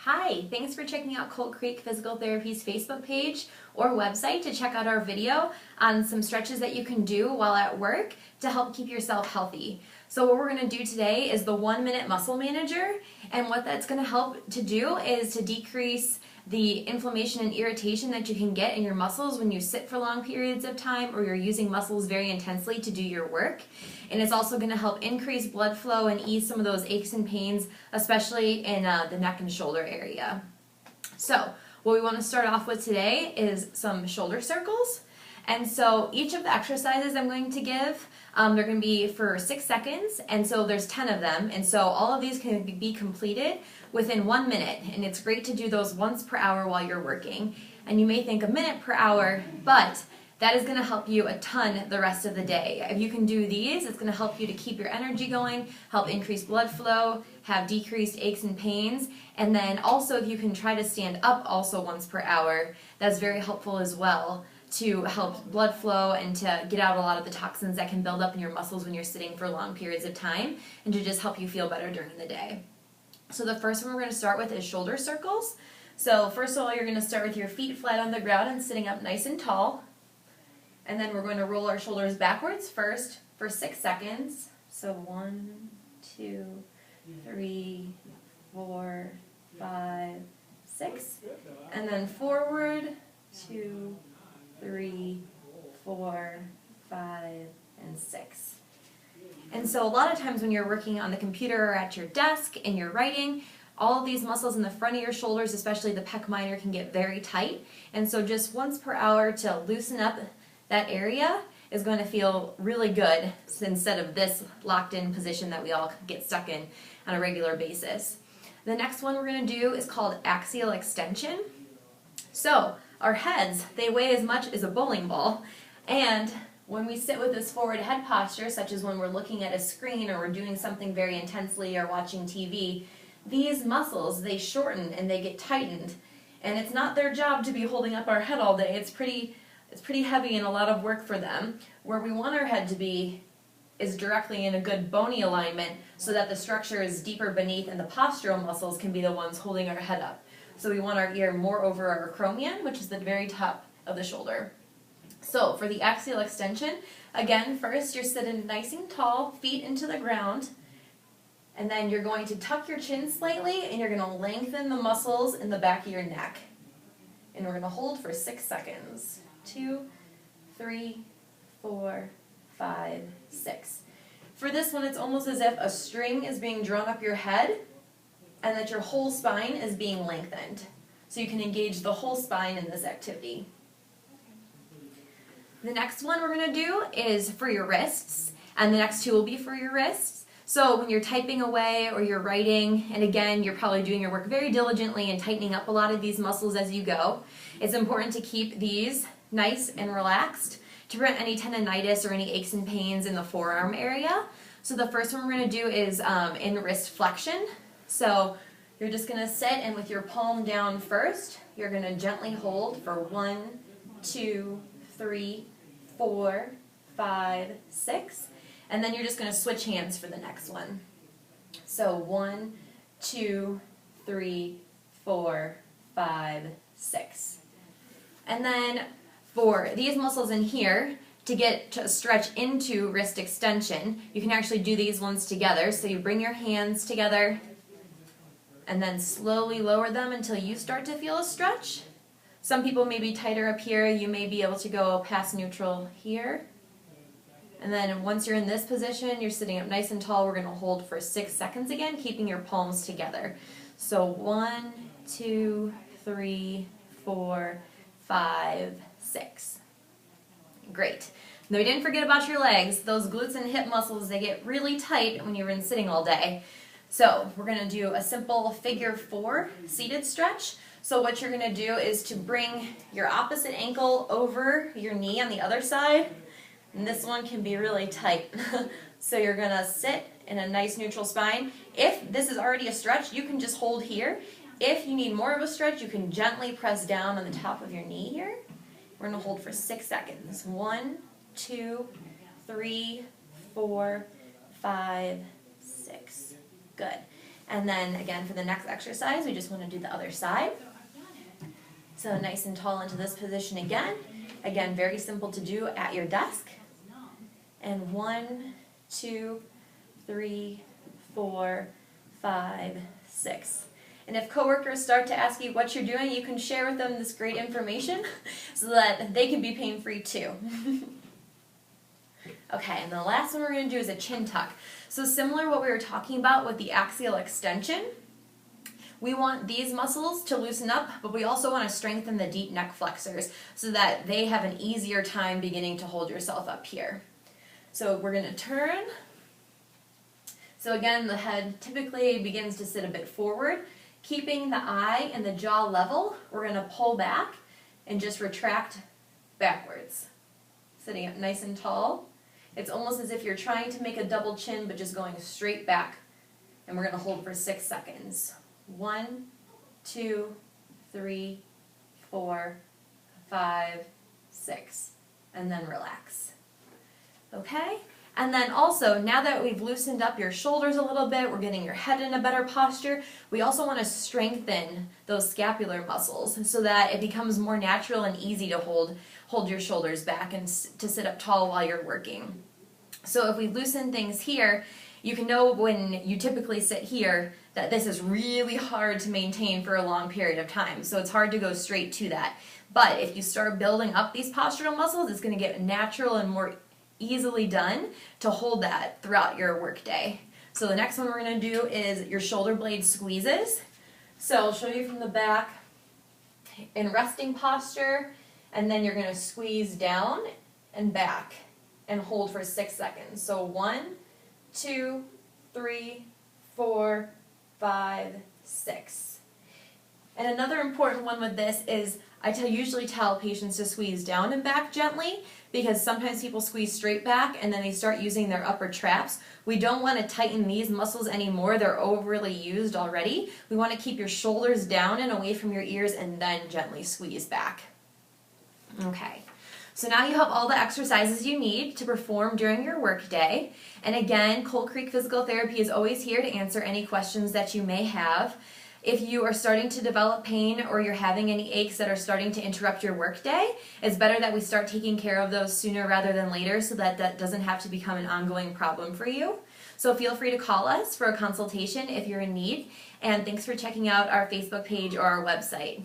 Hi, thanks for checking out Cold Creek Physical Therapy's Facebook page or website to check out our video on some stretches that you can do while at work to help keep yourself healthy. So what we're going to do today is the 1-minute muscle manager, and what that's going to help to do is to decrease the inflammation and irritation that you can get in your muscles when you sit for long periods of time or you're using muscles very intensely to do your work. And it's also going to help increase blood flow and ease some of those aches and pains, especially in the neck and shoulder area. So what we want to start off with today is some shoulder circles. And so each of the exercises I'm going to give, they're going to be for 6 seconds, and so there's 10 of them, and so all of these can be completed within 1 minute, and it's great to do those once per hour while you're working. And you may think a minute per hour, but that is going to help you a ton the rest of the day. If you can do these, it's going to help you to keep your energy going, help increase blood flow, have decreased aches and pains, and then also if you can try to stand up also once per hour, that's very helpful as well to help blood flow and to get out a lot of the toxins that can build up in your muscles when you're sitting for long periods of time, and to just help you feel better during the day. So the first one we're going to start with is shoulder circles. So first of all, you're going to start with your feet flat on the ground and sitting up nice and tall. And then we're going to roll our shoulders backwards first for 6 seconds. So 1, 2, 3, 4, 5, 6. And then forward, 2, 3, 4, 5, and 6. And so a lot of times when you're working on the computer or at your desk and you're writing, all of these muscles in the front of your shoulders, especially the pec minor, can get very tight. And so just once per hour to loosen up that area is going to feel really good instead of this locked in position that we all get stuck in on a regular basis. The next one we're going to do is called axial extension. So our heads, they weigh as much as a bowling ball, and when we sit with this forward head posture, such as when we're looking at a screen or we're doing something very intensely or watching TV, these muscles, they shorten and they get tightened, and it's not their job to be holding up our head all day. It's pretty heavy and a lot of work for them. Where we want our head to be is directly in a good bony alignment so that the structure is deeper beneath and the postural muscles can be the ones holding our head up. So we want our ear more over our acromion, which is the very top of the shoulder. So for the axial extension, again, first you're sitting nice and tall, feet into the ground, and then you're going to tuck your chin slightly and you're going to lengthen the muscles in the back of your neck. And we're going to hold for 6 seconds. 2, 3, 4, 5, 6. For this one, it's almost as if a string is being drawn up your head and that your whole spine is being lengthened. So you can engage the whole spine in this activity. The next one we're going to do is for your wrists, and the next two will be for your wrists. So when you're typing away or you're writing, and again, you're probably doing your work very diligently and tightening up a lot of these muscles as you go, it's important to keep these nice and relaxed to prevent any tendonitis or any aches and pains in the forearm area. So the first one we're going to do is in wrist flexion. So you're just going to sit, and with your palm down first, you're going to gently hold for 1, 2, 3, 4, 5, 6, and then you're just going to switch hands for the next one. So 1, 2, 3, 4, 5, 6. And then for these muscles in here, to get to stretch into wrist extension, you can actually do these ones together. So you bring your hands together and then slowly lower them until you start to feel a stretch. Some people may be tighter up here. You may be able to go past neutral here. And then once you're in this position, you're sitting up nice and tall. We're going to hold for 6 seconds again, keeping your palms together. So 1, 2, 3, 4, 5, 6. Great. Now we didn't forget about your legs. Those glutes and hip muscles, they get really tight when you're in sitting all day. So we're going to do a simple figure 4 seated stretch. So what you're going to do is to bring your opposite ankle over your knee on the other side. And this one can be really tight. So you're going to sit in a nice neutral spine. If this is already a stretch, you can just hold here. If you need more of a stretch, you can gently press down on the top of your knee here. We're going to hold for 6 seconds. 1, 2, 3, 4, 5, 6. Good. And then again for the next exercise, we just want to do the other side. So nice and tall into this position again. Again, very simple to do at your desk. And 1, 2, 3, 4, 5, 6. And if coworkers start to ask you what you're doing, you can share with them this great information so that they can be pain-free too. Okay, and the last one we're going to do is a chin tuck. So similar to what we were talking about with the axial extension, we want these muscles to loosen up, but we also want to strengthen the deep neck flexors so that they have an easier time beginning to hold yourself up here. So we're going to turn. So again, the head typically begins to sit a bit forward. Keeping the eye and the jaw level, we're going to pull back and just retract backwards. Sitting up nice and tall. It's almost as if you're trying to make a double chin, but just going straight back. And we're going to hold for 6 seconds. 1, 2, 3, 4, 5, 6. And then relax. Okay? And then also, now that we've loosened up your shoulders a little bit, we're getting your head in a better posture, we also want to strengthen those scapular muscles so that it becomes more natural and easy to hold your shoulders back and to sit up tall while you're working. So if we loosen things here, you can know when you typically sit here that this is really hard to maintain for a long period of time. So it's hard to go straight to that. But if you start building up these postural muscles, it's going to get natural and more easily done to hold that throughout your workday. So the next one we're going to do is your shoulder blade squeezes. So I'll show you from the back in resting posture, and then you're going to squeeze down and back and hold for 6 seconds. So 1, 2, 3, 4, 5, 6. And another important one with this is I usually tell patients to squeeze down and back gently, because sometimes people squeeze straight back and then they start using their upper traps. We don't want to tighten these muscles anymore. They're overly used already. We want to keep your shoulders down and away from your ears and then gently squeeze back. Okay, so now you have all the exercises you need to perform during your workday. And again, Cold Creek Physical Therapy is always here to answer any questions that you may have. If you are starting to develop pain or you're having any aches that are starting to interrupt your workday, it's better that we start taking care of those sooner rather than later so that that doesn't have to become an ongoing problem for you. So feel free to call us for a consultation if you're in need. And thanks for checking out our Facebook page or our website.